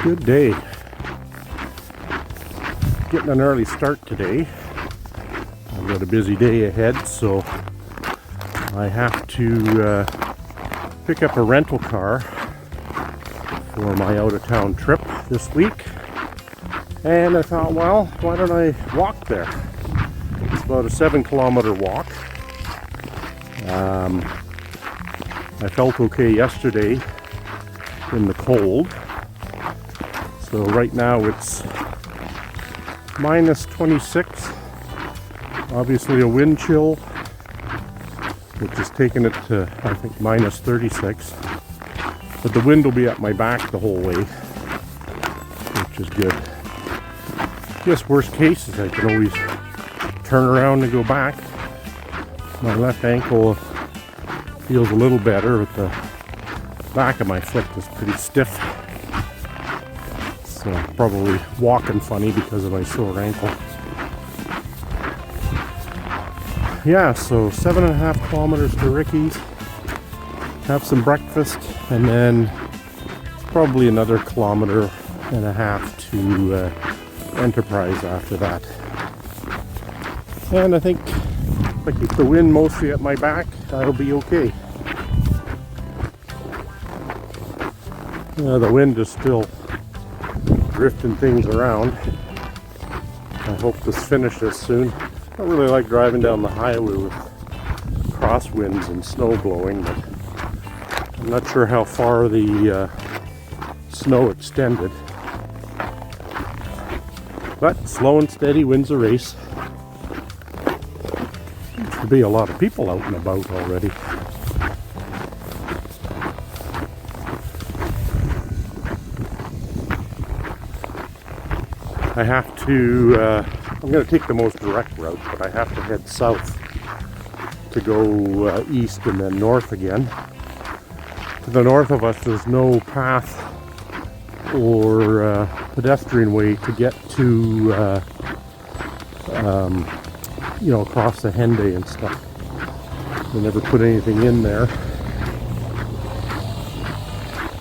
Good day. Getting an early start today. I've got a busy day ahead, so I have to pick up a rental car for my out-of-town trip this week. And I thought, well, why don't I walk there? It's about a 7-kilometer walk. I felt okay yesterday in the cold. So right now it's minus 26. Obviously a wind chill, which is taking it to, I think, minus 36. But the wind will be at my back the whole way, which is good. I guess worst case is I can always turn around and go back. My left ankle feels a little better, but the back of my foot is pretty stiff. So probably walking funny because of my sore ankle. Yeah, so 7.5 kilometers to Ricky's, have some breakfast, and then probably another 1.5 kilometers to Enterprise after that. And I think if I keep the wind mostly at my back, I'll be okay. The wind is still drifting things around. I hope this finishes soon. I don't really like driving down the highway with crosswinds and snow blowing, but I'm not sure how far the snow extended. But slow and steady wins the race. Seems to be a lot of people out and about already. I have to, I'm going to take the most direct route, but I have to head south to go east and then north again. To the north of us, there's no path or pedestrian way to get to, across the Henday and stuff. They never put anything in there.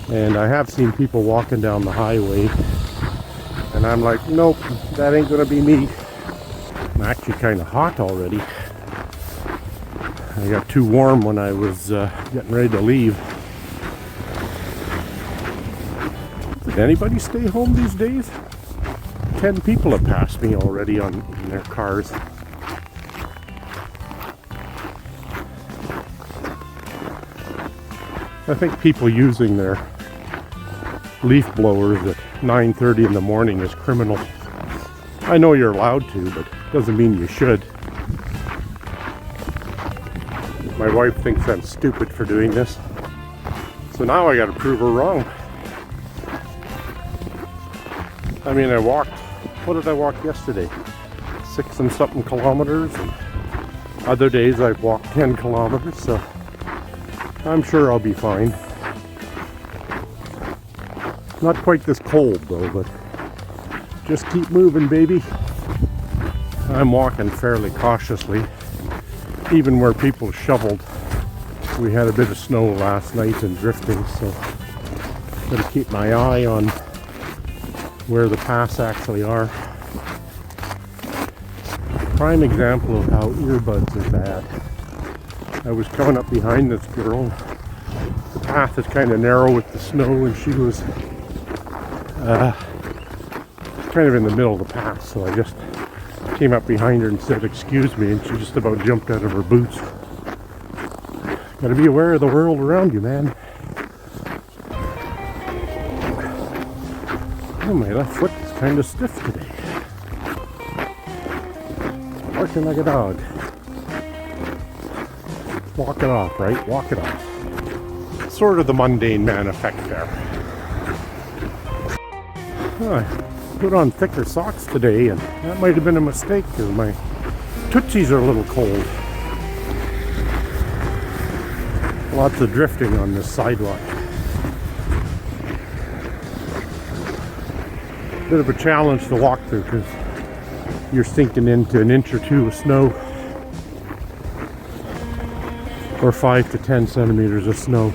And I have seen people walking down the highway, and I'm like, nope, that ain't gonna be me. I'm actually kind of hot already. I got too warm when I was getting ready to leave. Did anybody stay home these days? 10 people have passed me already in their cars. I think people using their leaf blowers at 9:30 in the morning is criminal. I know you're allowed to, but it doesn't mean you should. My wife thinks I'm stupid for doing this, so now I gotta prove her wrong. I mean, I walked, what did I walk yesterday? 6 and something kilometers, and other days I've walked 10 kilometers, so I'm sure I'll be fine. Not quite this cold though, but just keep moving, baby. I'm walking fairly cautiously, even where people shoveled. We had a bit of snow last night and drifting, so gotta keep my eye on where the paths actually are. Prime example of how earbuds are bad. I was coming up behind this girl. The path is kind of narrow with the snow, and she was kind of in the middle of the path, so I just came up behind her and said, "Excuse me," and she just about jumped out of her boots. Gotta be aware of the world around you, man. Oh, my left foot is kind of stiff today. Barking like a dog. Walk it off, right? Walk it off. Sort of the Mundane Man effect there. I put on thicker socks today, and that might have been a mistake because my tootsies are a little cold. Lots of drifting on this sidewalk. Bit of a challenge to walk through because you're sinking into an inch or two of snow, or 5 to 10 centimeters of snow.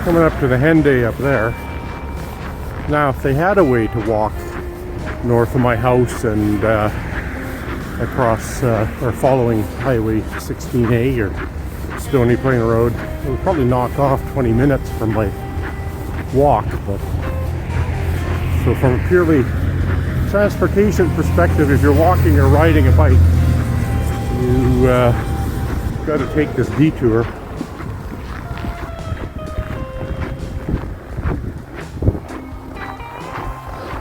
Coming up to the Henday up there. Now, if they had a way to walk north of my house and across or following Highway 16A or Stony Plain Road, it would probably knock off 20 minutes from my walk. But so from a purely transportation perspective, if you're walking or riding a bike, you got to take this detour.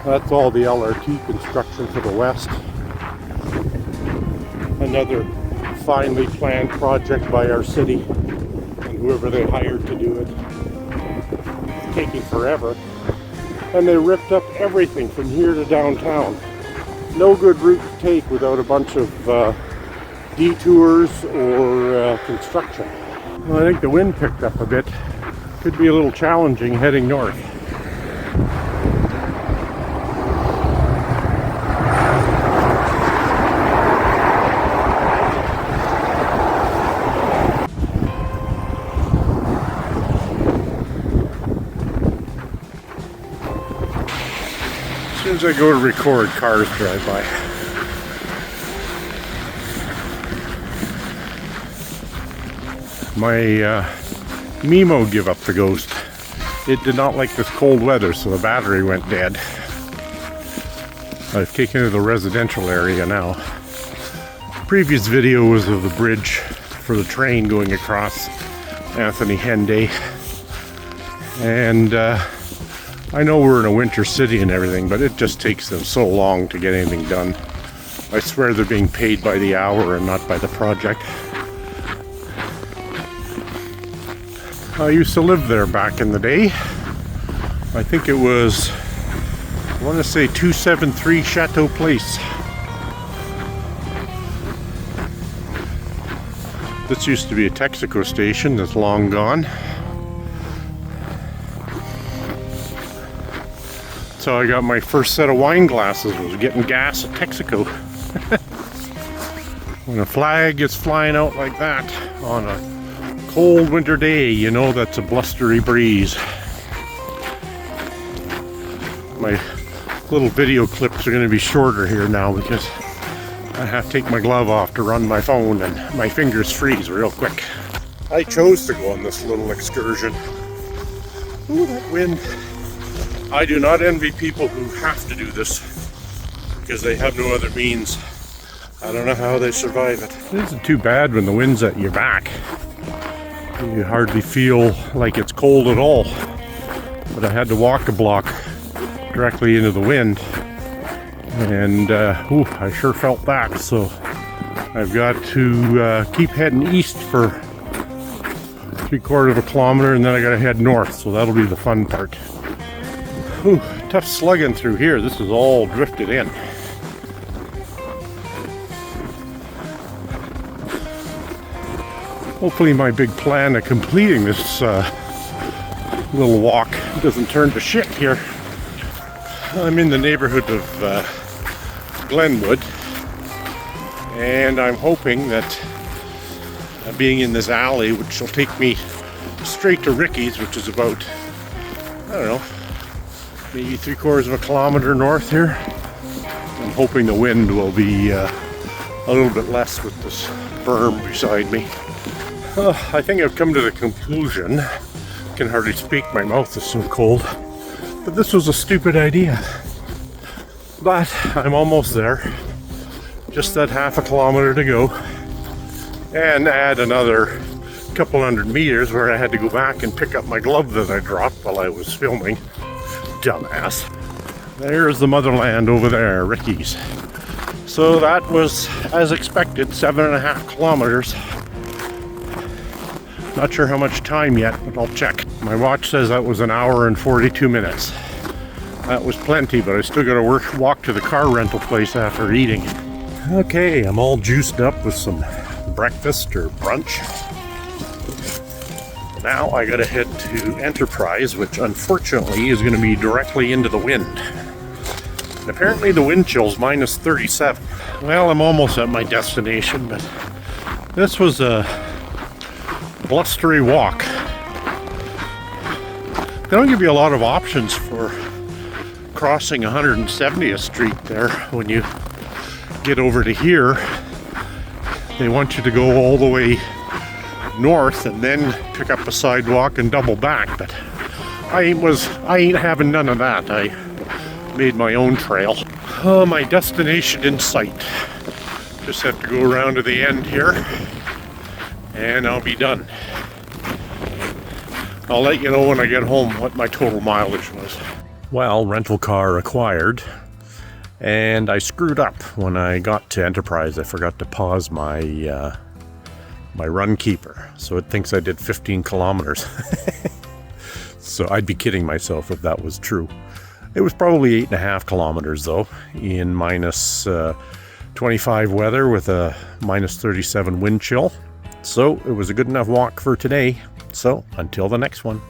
That's all the LRT construction to the west. Another finely planned project by our city and whoever they hired to do it. It's taking forever. And they ripped up everything from here to downtown. No good route to take without a bunch of detours or construction. Well, I think the wind picked up a bit. Could be a little challenging heading north. As soon as I go to record, cars drive by. My Mimo gave up the ghost. It did not like this cold weather, so the battery went dead. I've taken it to the residential area now. The previous video was of the bridge for the train going across Anthony Henday. And I know we're in a winter city and everything, but it just takes them so long to get anything done. I swear they're being paid by the hour and not by the project. I used to live there back in the day. I think it was, I want to say 273 Chateau Place. This used to be a Texaco station that's long gone. So I got my first set of wine glasses, was getting gas at Texaco. When a flag is flying out like that on a cold winter day, you know that's a blustery breeze. My little video clips are going to be shorter here now because I have to take my glove off to run my phone and my fingers freeze real quick. I chose to go on this little excursion. Ooh, that wind. I do not envy people who have to do this because they have no other means. I don't know how they survive it. It isn't too bad when the wind's at your back. You hardly feel like it's cold at all. But I had to walk a block directly into the wind. And I sure felt that. So I've got to keep heading east for 3/4 of a kilometer and then I gotta head north. So that'll be the fun part. Ooh, tough slugging through here. This is all drifted in. Hopefully my big plan of completing this little walk doesn't turn to shit here. I'm in the neighborhood of Glenwood, and I'm hoping that being in this alley, which will take me straight to Ricky's, which is about, I don't know, maybe 3/4 of a kilometer north here. I'm hoping the wind will be a little bit less with this berm beside me. I think I've come to the conclusion, I can hardly speak, my mouth is so cold, but this was a stupid idea. But I'm almost there. Just that half a kilometer to go. And add another couple hundred meters where I had to go back and pick up my glove that I dropped while I was filming. Dumbass. There's the motherland over there, Ricky's. So that was, as expected, 7.5 kilometers. Not sure how much time yet, but I'll check. My watch says that was 1 hour and 42 minutes. That was plenty, but I still got to walk to the car rental place after eating. Okay, I'm all juiced up with some breakfast or brunch. Now I gotta head to Enterprise, which unfortunately is gonna be directly into the wind. And apparently the wind chill's minus 37. Well, I'm almost at my destination, but this was a blustery walk. They don't give you a lot of options for crossing 170th Street there. When you get over to here, they want you to go all the way north and then pick up a sidewalk and double back. But I ain't having none of that. I made my own trail. Oh, my destination in sight. Just have to go around to the end here and I'll be done. I'll let you know when I get home what my total mileage was. Well, rental car acquired, and I screwed up when I got to Enterprise. I forgot to pause my my run keeper, so it thinks I did 15 kilometers. So I'd be kidding myself if that was true. It was probably 8.5 kilometers though, in minus 25 weather with a minus 37 wind chill. So it was a good enough walk for today. So until the next one.